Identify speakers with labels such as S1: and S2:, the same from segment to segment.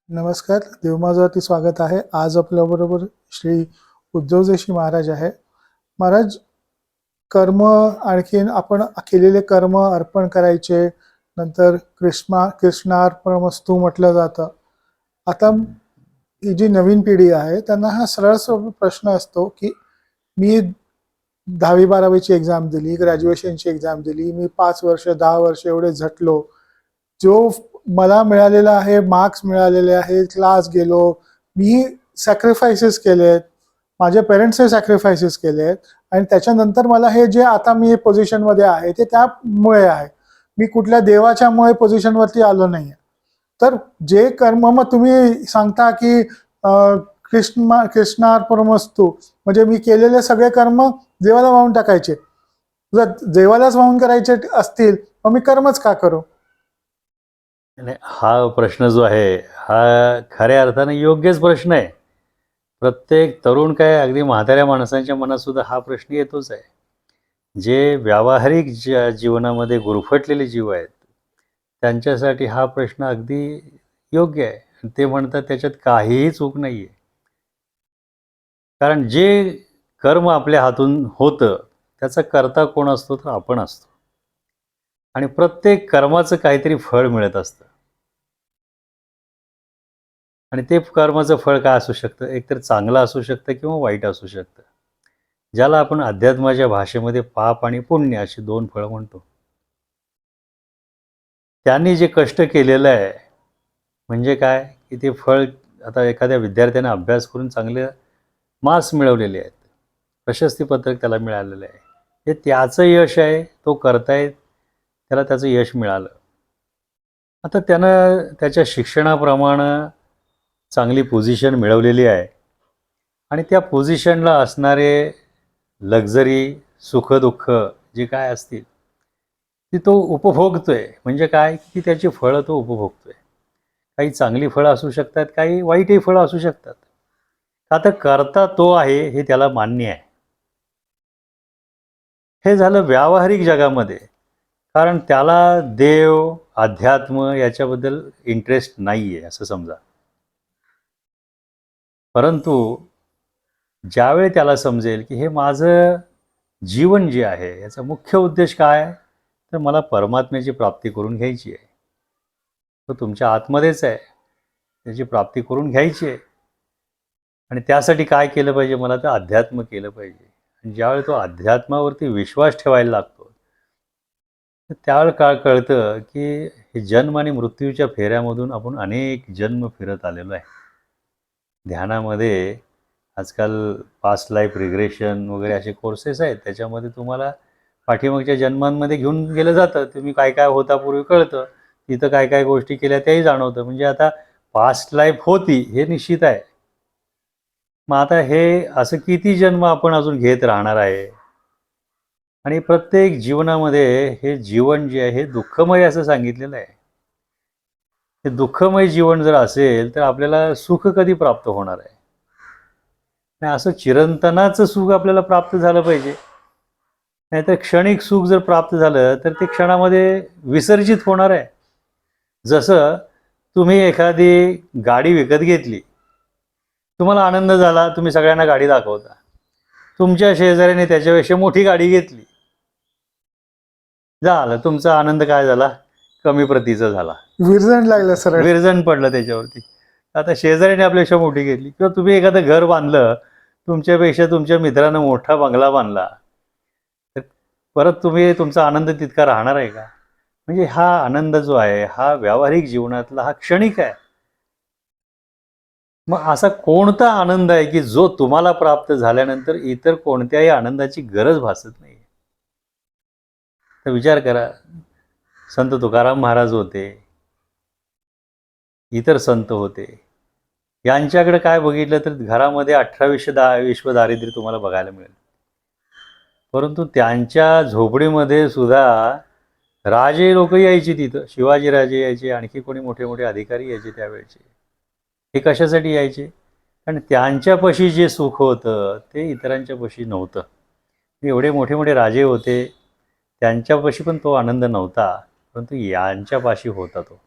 S1: नमस्कार, देवमाजावरती स्वागत आहे. आज आपल्याबरोबर श्री उद्धव जोशी महाराज आहे. महाराज, कर्म आणखीन आपण केलेले कर्म अर्पण करायचे, नंतर कृष्णार्पणमस्तू म्हटलं जातं. आता ही जी नवीन पिढी आहे त्यांना हा सरळ प्रश्न असतो की मी 10वी-12वीची एक्झाम दिली, ग्रॅज्युएशनची एक्झाम दिली, मी 5 वर्ष 10 वर्ष एवढे झटलो, जो मला मिळालेला आहे, मार्क्स मिळालेले आहेत, क्लास गेलो, मी सॅक्रिफायसेस केलेत, माझे पेरेंट्सने सॅक्रिफायसेस केलेत, आणि त्याच्यानंतर मला हे जे आता मी पोझिशनमध्ये आहे ते त्यामुळे आहे. मी कुठल्या देवाच्यामुळे पोझिशनवरती आलो नाहीये. तर जे कर्म मग तुम्ही सांगता की कृष्णार्पणमस्तू म्हणजे मी केलेले सगळे कर्म देवाला वाहून टाकायचे. जर देवालाच वाहून करायचे असतील मग मी कर्मच का करू?
S2: हा प्रश्न जो आहे हा खऱ्या अर्थाने योग्यच प्रश्न आहे. प्रत्येक तरुण काय अगदी म्हाताऱ्या माणसांच्या मनात सुद्धा हा प्रश्न येतोच आहे. जे व्यावहारिक जीवनामध्ये गुरफटलेले जीव आहेत त्यांच्यासाठी हा प्रश्न अगदी योग्य आहे. ते म्हणतात त्याच्यात काहीही चूक नाही आहे. कारण जे कर्म आपल्या हातून होतं त्याचा कर्ता कोण असतो तर आपण असतो. आणि प्रत्येक कर्माचं काहीतरी फळ मिळत असतं. आणि ते कर्माचं फळ काय असू शकतं? एकतर चांगलं असू शकतं किंवा वाईट असू शकतं. ज्याला आपण अध्यात्माच्या भाषेमध्ये पाप आणि पुण्य अशी 2 फळं म्हणतो. त्यांनी जे कष्ट केलेलं आहे म्हणजे काय की ते फळ आता एखाद्या विद्यार्थ्याने अभ्यास करून चांगले मार्क्स मिळवलेले आहेत, प्रशस्तीपत्रक त्याला मिळालेलं आहे, हे त्याचं यश आहे. तो करतायत, त्याला त्याचं यश मिळालं. आता त्यानं त्याच्या शिक्षणाप्रमाणे चांगली पोझिशन मिळवलेली आहे आणि त्या पोझिशनला असणारे लक्झरी सुखदुःख जे काय असतील ती तो उपभोगतोय. म्हणजे काय की त्याची फळं तो उपभोगतोय. काही चांगली फळं असू शकतात, काही वाईटही फळं असू शकतात. आता करता तो आहे हे त्याला मान्य आहे. हे झालं व्यावहारिक जगामध्ये. कारण त्याला देव अध्यात्म याच्याबद्दल इंटरेस्ट नाही आहे असं समजा. परंतु ज्यावेळी त्याला समजेल की हे माझं जीवन जे आहे याचा मुख्य उद्देश काय आहे तर मला परमात्म्याची प्राप्ती करून घ्यायची आहे. तो तुमच्या आतमध्येच आहे, त्याची प्राप्ती करून घ्यायची आहे. आणि त्यासाठी काय केलं पाहिजे? मला तर अध्यात्म केलं पाहिजे. आणि ज्यावेळी तो अध्यात्मावरती विश्वास ठेवायला लागतो तर त्यावेळी काय कळतं की हे जन्म आणि मृत्यूच्या फेऱ्यामधून आपण अनेक जन्म फिरत आलेलो आहे. ध्यानामध्ये आजकाल पास्ट लाईफ रिग्रेशन वगैरे असे कोर्सेस आहेत. त्याच्यामध्ये तुम्हाला पाठीमागच्या जन्मांमध्ये घेऊन गेलं जातं. तुम्ही काय काय होता पूर्वी कळतं. तिथं काय काय गोष्टी केल्या त्याही जाणवतं. म्हणजे आता पास्ट लाईफ होती हे निश्चित आहे. मग आता हे असं किती जन्म आपण अजून घेत राहणार आहे? आणि प्रत्येक जीवनामध्ये हे जीवन जे आहे हे दुःखमय असं सांगितलेलं आहे. हे दुःखमय जीवन जर असेल तर आपल्याला सुख कधी प्राप्त होणार आहे? नाही, असं चिरंतनाचं सुख आपल्याला प्राप्त झालं पाहिजे. नाहीतर क्षणिक सुख जर प्राप्त झालं तर ते क्षणामध्ये विसर्जित होणार आहे. जसं तुम्ही एखादी गाडी विकत घेतली, तुम्हाला आनंद झाला, तुम्ही सगळ्यांना गाडी दाखवता. तुमच्या शेजाऱ्याने त्याच्यापेक्षा मोठी गाडी घेतली, झालं तुमचा आनंद काय झाला? कमी प्रतीचा झाला.
S1: विरजण लागलं सरळ.
S2: विरजण पडलं त्याच्यावरती. आता शेजाऱ्याने आपल्यापेक्षा मोठी घेतली किंवा तुम्ही एखादं घर बांधलं, तुमच्यापेक्षा तुमच्या मित्रानं मोठा बंगला बांधला, तर परत तुम्ही तुमचा आनंद तितका राहणार आहे का? म्हणजे हा आनंद जो आहे हा व्यावहारिक जीवनातला हा क्षणिक आहे. मग असा कोणता आनंद आहे की जो तुम्हाला प्राप्त झाल्यानंतर इतर कोणत्याही आनंदाची गरज भासत नाही? तर विचार करा. संत तुकाराम महाराज होते, इतर संत होते, यांच्याकडे काय बघितलं तर घरामध्ये 18 विश्व दारिद्र्य तुम्हाला बघायला मिळेल. परंतु त्यांच्या झोपडीमध्ये सुद्धा राजे लोक यायचे तिथं. शिवाजी राजे यायचे, आणखी कोणी मोठे मोठे अधिकारी यायचे त्यावेळेचे. हे कशासाठी यायचे? कारण त्यांच्यापाशी जे सुख होतं ते इतरांच्यापाशी नव्हतं. एवढे मोठे मोठे राजे होते, त्यांच्यापाशी पण तो आनंद नव्हता, परंतु यांच्यापाशी होता तो.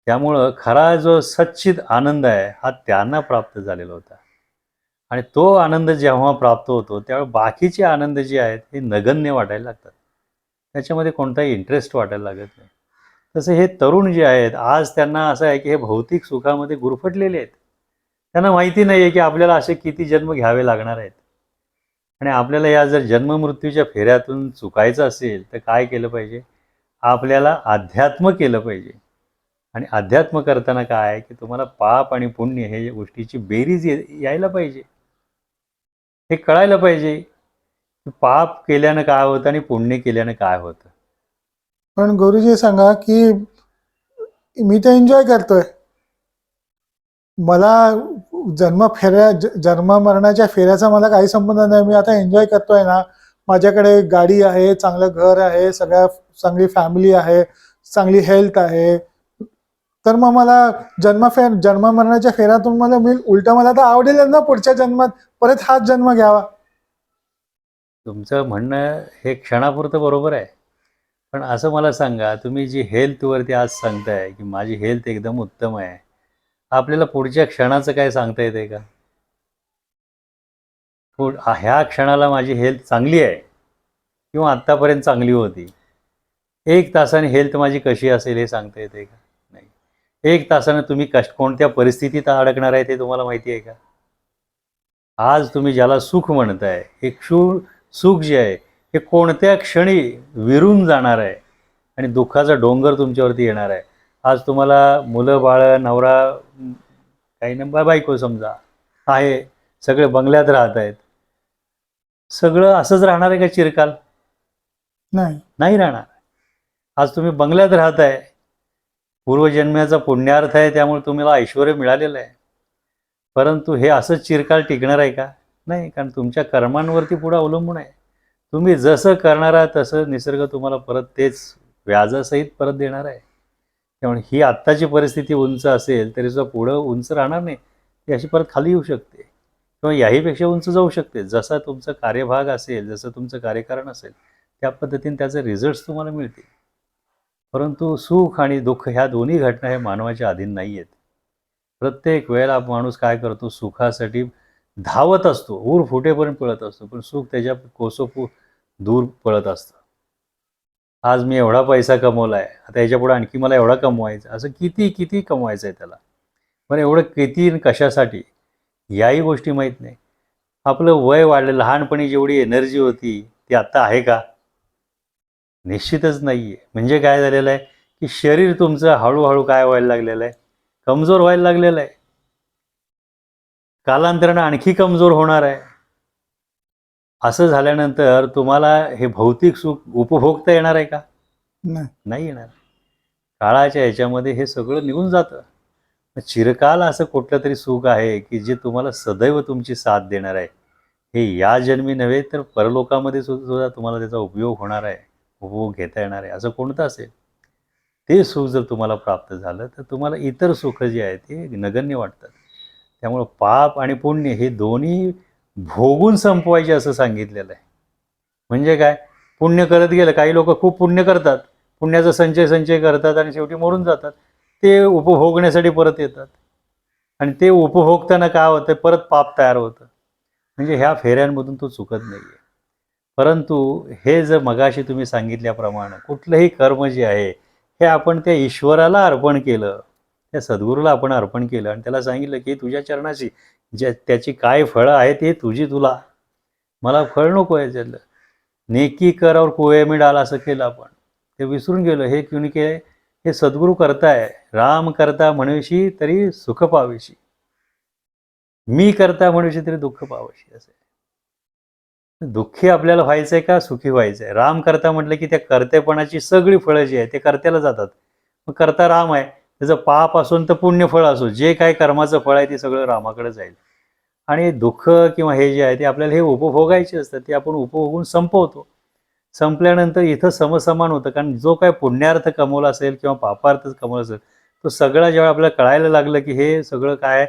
S2: त्यामुळं खरा जो सच्चित आनंद आहे हा त्यांना प्राप्त झालेला होता. आणि तो आनंद जेव्हा प्राप्त होतो त्यावेळी बाकीचे आनंद जे आहेत हे नगण्य वाटायला लागतात. त्याच्यामध्ये कोणताही इंटरेस्ट वाटायला लागत नाही. तसं हे तरुण जे आहेत आज त्यांना असं आहे की हे भौतिक सुखामध्ये गुरफटलेले आहेत. त्यांना माहिती नाही आहे की आपल्याला असे किती जन्म घ्यावे लागणार आहेत. आणि आपल्याला या जर जन्ममृत्यूच्या फेऱ्यातून चुकायचं असेल तर काय केलं पाहिजे? आपल्याला अध्यात्म केलं पाहिजे. आणि अध्यात्म करताना काय आहे की तुम्हाला पाप आणि पुण्य हे गोष्टीची बेरीज यायला पाहिजे. हे कळायला पाहिजे की पाप केल्यानं काय होतं आणि पुण्य केल्यानं काय होतं.
S1: पण गुरुजी सांगा की मी तर एन्जॉय करतोय, मला जन्म मरणाच्या फेऱ्याचा मला काही संबंध नाही. मी आता एन्जॉय करतोय ना, माझ्याकडे गाडी आहे, चांगलं घर आहे, चांगली फॅमिली आहे, चांगली हेल्थ आहे. तर मग मला जन्म मरणाच्या फेऱ्यातून मला उलट मला तर आवडेल ना पुढच्या जन्मात परत हाच जन्म घ्यावा.
S2: तुमचं म्हणणं हे क्षणापुरतं बरोबर आहे. पण असं मला सांगा, तुम्ही जी हेल्थवरती आज सांगताय की माझी हेल्थ एकदम उत्तम आहे. आपल्याला पुढच्या क्षणाचं काय सांगता येतंय का? ह्या क्षणाला माझी हेल्थ चांगली आहे किंवा आत्तापर्यंत चांगली होती. 1 तासाने हेल्थ माझी कशी असेल हे सांगता येते का? नाही. 1 तासानं तुम्ही कोणत्या परिस्थितीत अडकणार आहे ते तुम्हाला माहिती आहे का? आज तुम्ही ज्याला सुख म्हणताय, हे सुख जे आहे हे कोणत्या क्षणी विरून जाणार आहे आणि दुःखाचा डोंगर तुमच्यावरती येणार आहे. आज तुम्हाला मुलं बाळं, नवरा, काही ना बायको समजा आहे, सगळे बंगल्यात राहत आहेत. सगळं असंच राहणार आहे का चिरकाल?
S1: नाही.
S2: नाही राहणार. आज तुम्ही बंगल्यात राहताय, पूर्वजन्माचा पुण्यार्थ आहे त्यामुळे तुम्हाला ऐश्वर्य मिळालेलं आहे. परंतु हे असंच चिरकाल टिकणार आहे का? नाही, कारण तुमच्या कर्मांवरती पुढे अवलंबून आहे. तुम्ही जसं करणार आहात तसं निसर्ग तुम्हाला परत तेच व्याजासहित परत देणार आहे. त्यामुळे ही आत्ताची परिस्थिती उंच असेल तरी सुद्धा पुढं उंच राहणार नाही. ती अशी परत खाली येऊ शकते किंवा याहीपेक्षा उंच जाऊ शकते. जसा तुमचा कार्यभाग असेल, जसं तुमचं कार्यकारण असेल, त्या पद्धतीने त्याचे रिझल्ट्स तुम्हाला मिळतील. परंतु सुख आणि दुःख ह्या दोन्ही घटना हे मानवाच्या अधीन नाही आहेत. प्रत्येक वेळेला माणूस काय करतो? सुखासाठी धावत असतो, ऊर फुटेपर्यंत पळत असतो, पण सुख त्याच्या कोसोपू दूर पळत असतं. आज मी एवढा पैसा कमवला आहे, आता याच्यापुढे आणखी मला एवढा कमवायचा, असं किती किती कमवायचं आहे त्याला. पण एवढं किती आणि कशासाठी याही गोष्टी माहीत नाही. आपलं वय वाढलं, लहानपणी जेवढी एनर्जी होती ती आत्ता आहे का? निश्चितच नाही आहे. म्हणजे काय झालेलं आहे की शरीर तुमचं हळूहळू काय व्हायला लागलेलं आहे? कमजोर व्हायला लागलेलं आहे. कालांतरानं आणखी कमजोर होणार आहे. असं झाल्यानंतर तुम्हाला हे भौतिक सुख उपभोगता येणार आहे का?
S1: नाही.
S2: नाही येणार. काळाच्या ह्याच्यामध्ये हे सगळं निघून जातं. चिरकाल असं कुठलं तरी सुख आहे की जे तुम्हाला सदैव तुमची साथ देणार आहे. हे या जन्मी नव्हे तर परलोकामध्ये सुद्धा तुम्हाला त्याचा उपयोग होणार आहे, उपभोग घेता येणार आहे. असं कोणतं असेल? ते सुख जर तुम्हाला प्राप्त झालं तर तुम्हाला इतर सुख जे आहेत ते नगण्य वाटतात. त्यामुळं पाप आणि पुण्य हे दोन्ही भोगून संपवायचे असं सांगितलेलं आहे. म्हणजे काय? पुण्य करत गेलं, काही लोक खूप पुण्य करतात, पुण्याचा संचय करतात आणि शेवटी मरून जातात. ते उपभोगण्यासाठी परत येतात आणि ते उपभोगताना काय होतं? परत पाप तयार होतं. म्हणजे ह्या फेऱ्यांमधून तो चुकत नाही आहे. परंतु हे जर मगाशी तुम्ही सांगितल्याप्रमाणे कुठलंही कर्म जे आहे हे आपण त्या ईश्वराला अर्पण केलं, त्या सद्गुरूला आपण अर्पण केलं आणि त्याला सांगितलं की तुझ्या चरणाशी त्याची काय फळं आहेत हे तुझी तुला, मला फळ नको आहे त्यातलं. नेकी कर और कुएं में डाल असं केलं आपण. ते विसरून गेलो. हे कुणी केलं? हे सद्गुरू करताय. राम करता म्हणूशी तरी सुख पावेशी, मी करता म्हणूशी तरी दुःख पावेशी. असं दुःखी आपल्याला व्हायचंय का सुखी व्हायचंय? राम करता म्हटलं की त्या कर्तेपणाची सगळी फळं जी आहेत ते कर्त्याला जातात. मग कर्ता राम आहे, त्याचं पाप असून तर पुण्य फळ असो, जे काय कर्माचं फळ आहे ते सगळं रामाकडे जाईल. आणि दुःख किंवा हे जे आहे ते आपल्याला हे उपभोगायचे असतात, ते आपण उपभोगून संपवतो. संपल्यानंतर इथं समसमान होतं, कारण जो काय पुण्यार्थ कमवला असेल किंवा पापार्थ कमवला असेल तो सगळा जेव्हा आपल्याला कळायला लागलं की हे सगळं काय आहे,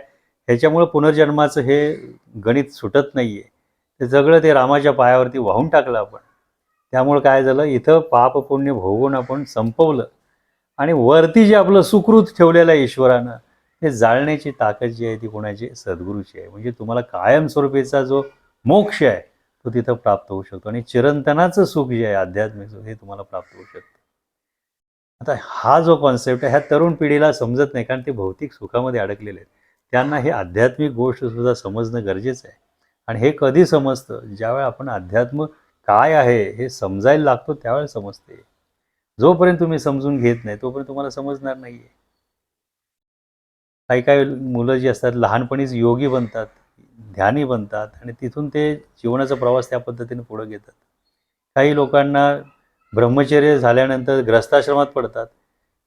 S2: ह्याच्यामुळं पुनर्जन्माचं हे गणित सुटत नाही आहे, ते सगळं ते रामाच्या पायावरती वाहून टाकलं आपण. त्यामुळं काय झालं, इथं पाप पुण्य भोगून आपण संपवलं आणि वरती जे आपलं सुकृत ठेवलेलं आहे ईश्वरानं, हे जाळण्याची ताकद जी आहे ती कोणाची? सद्गुरूची आहे. म्हणजे तुम्हाला कायमस्वरूपीचा जो मोक्ष आहे तो तिथं प्राप्त होऊ शकतो आणि चिरंतनाचं सुख जे आहे आध्यात्मिक सुख हे तुम्हाला प्राप्त होऊ शकतं. आता हा जो कॉन्सेप्ट आहे ह्या तरुण पिढीला समजत नाही, कारण ते भौतिक सुखामध्ये अडकलेले आहेत. त्यांना हे आध्यात्मिक गोष्ट सुद्धा समजणं गरजेचं आहे. आणि हे कधी समजतं? ज्यावेळेला आपण अध्यात्म काय आहे हे समजायला लागतो त्यावेळेला समजते. जोपर्यंत तुम्ही समजून घेत नाही तोपर्यंत तुम्हाला समजणार नाहीये. काही काही मुलं जी असतात लहानपणीच योगी बनतात, ध्यानी बनतात आणि तिथून ते जीवनाचा प्रवास त्या पद्धतीने पुढे घेतात. काही लोकांना ब्रह्मचर्य झाल्यानंतर गृहस्थाश्रमात पडतात.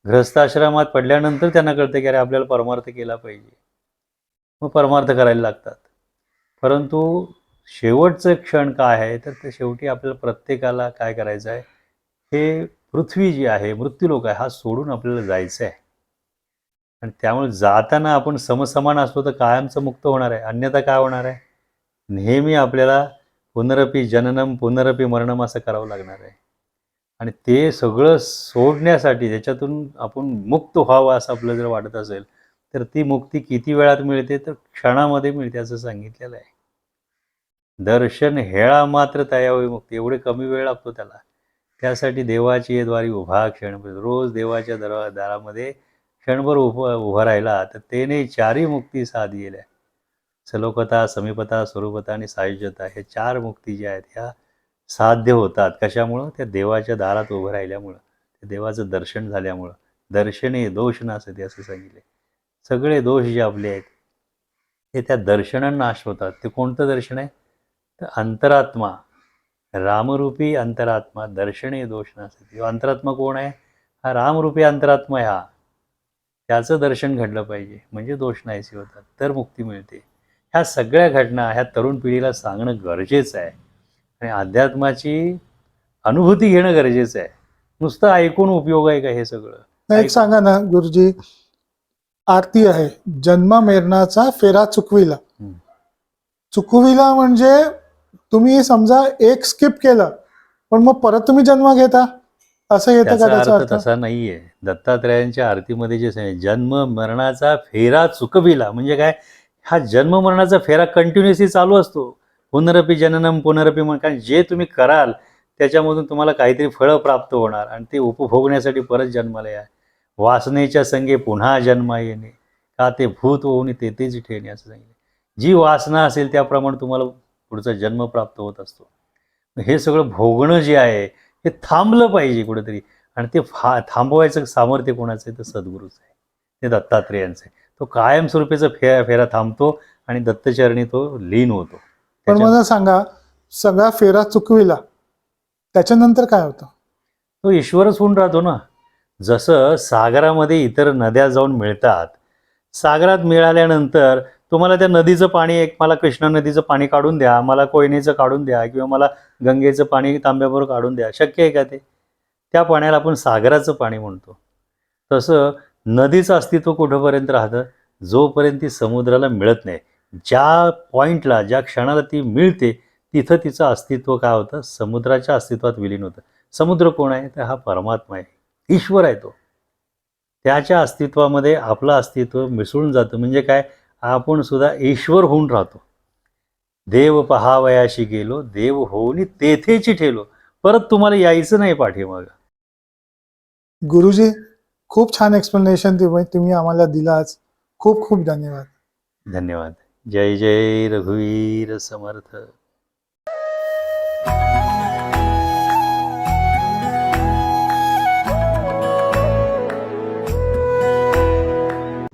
S2: गृहस्थाश्रमात पडल्यानंतर त्यांना कळतं की अरे आपल्याला परमार्थ केला पाहिजे. मग परमार्थ करायला लागतात. परंतु शेवटचं क्षण काय आहे? तर ते शेवटी आपल्याला प्रत्येकाला काय करायचं आहे? हे पृथ्वी जी आहे, मृत्यूलोक आहे, हा सोडून आपल्याला जायचं आहे. आणि त्यामुळे जाताना आपण समसमान असलो तर कायमचं मुक्त होणार आहे. अन्यथा काय होणार आहे? नेहमी आपल्याला पुनरपि जननम पुनरपि मरणम असं करावं लागणार आहे. आणि ते सगळं सोडण्यासाठी त्याच्यातून आपण मुक्त व्हावं असं आपलं जर वाटत असेल तर ती मुक्ती किती वेळात मिळते? तर क्षणामध्ये मिळते असं सांगितलेलं आहे. दर्शन हेळा मात्र तयावरी मुक्ती, एवढे कमी वेळ लागतो त्याला. त्यासाठी देवाची ये द्वारी उभा क्षणभर, रोज देवाच्या दारामध्ये क्षणभर उभा राहिला तर तेने चारी मुक्ती साधिल्या. सलोकता, समीपता, स्वरूपता आणि सायुज्यता हे 4 मुक्ती ज्या आहेत ह्या साध्य होतात. कशामुळं? त्या देवाच्या दारात उभं राहिल्यामुळं, त्या देवाचं दर्शन झाल्यामुळं. दर्शने दोष नासते असं सांगितले. सगळे दोष जे आपले आहेत हे त्या दर्शनानं नाश होतात. ते कोणतं दर्शन आहे? तर अंतरात्मा, रामरूपी अंतरात्मा, दर्शने दोष नासते. अंतरात्मा कोण आहे? हा रामरूपी अंतरात्मा आहे हा. त्याचं दर्शन घडलं पाहिजे म्हणजे दोष नाहीसे होतात, तर मुक्ती मिळते. ह्या सगळ्या घटना ह्या तरुण पिढीला सांगणं गरजेचं आहे आणि अध्यात्माची अनुभूती घेणं गरजेचं आहे. नुसतं ऐकून उपयोग आहे का हे सगळं?
S1: नाही, एक सांगा ना गुरुजी, आरती आहे, जन्म मरणाचा फेरा चुकविला.
S2: हं.
S1: चुकविला म्हणजे तुम्ही समजा एक स्किप केलं पण मग परत तुम्ही जन्म घेता, असं येतं का
S2: त्याचा
S1: त्याचा
S2: अर्थ
S1: अर्थ?
S2: तसा नाहीये. दत्तात्रयांच्या आरतीमध्ये जे सांगितलं, जन्म मरणाचा फेरा चुकविला म्हणजे काय? हा जन्म मरणाचा फेरा कंटिन्युअसली चालू असतो. पुनरपि जननम पुनरपि मरण, कारण जे तुम्ही कराल त्याच्यामधून तुम्हाला काहीतरी फळं प्राप्त होणार आणि ते उपभोगण्यासाठी परत जन्माला या. वासनेच्या संगे पुन्हा जन्म येणे, का ते भूत होऊन तेथेच ठेवणे असं सांगितलं. जी वासना असेल त्याप्रमाणे तुम्हाला पुढचा जन्म प्राप्त होत असतो. हे सगळं भोगणं जे आहे हे थांबलं पाहिजे कुठेतरी आणि ते थांबवायचं सामर्थ्य कोणाचं आहे? तर सद्गुरूचं आहे, ते दत्तात्रेयांचं आहे. तो कायमस्वरूपीचा फेरा थांबतो आणि दत्तचरणी तो लीन होतो.
S1: पण मला सांगा, सगळा फेरा चुकविला त्याच्यानंतर काय होतं?
S2: तो ईश्वरच होऊन राहतो ना. जसं सागरामध्ये इतर नद्या जाऊन मिळतात, सागरात मिळाल्यानंतर तुम्हाला त्या नदीचं पाणी, एक मला कृष्णा नदीचं पाणी काढून द्या, मला कोयनेचं काढून द्या किंवा मला गंगेचं पाणी तांब्याभर काढून द्या, शक्य आहे का ते? त्या पाण्याला आपण सागराचं पाणी म्हणतो. तसं नदीचं अस्तित्व कुठंपर्यंत राहतं? जोपर्यंत ती समुद्राला मिळत नाही. ज्या पॉईंटला, ज्या क्षणाला ती मिळते तिथं तिचं अस्तित्व काय होतं? समुद्राच्या अस्तित्वात विलीन होतं. समुद्र कोण आहे? तर हा परमात्मा आहे, ईश्वर आहे तो. त्याच्या अस्तित्वामध्ये आपलं अस्तित्व मिसळून जातं. म्हणजे काय? आपण सुद्धा ईश्वर होऊन राहतो. देव पहावयाशी गेलो, देव होऊन तेथेची ठेलो. परत तुम्हाला यायचं नाही पाठीमागं.
S1: गुरुजी, खूप छान एक्सप्लेनेशन तुम्ही आम्हाला दिलं आज. खूप खूप धन्यवाद.
S2: धन्यवाद. जय जय रघुवीर समर्थ.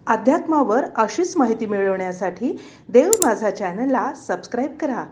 S3: अध्यात्मावर अशीच माहिती मिळवण्यासाठी देव माझा चॅनलला सबस्क्राईब करा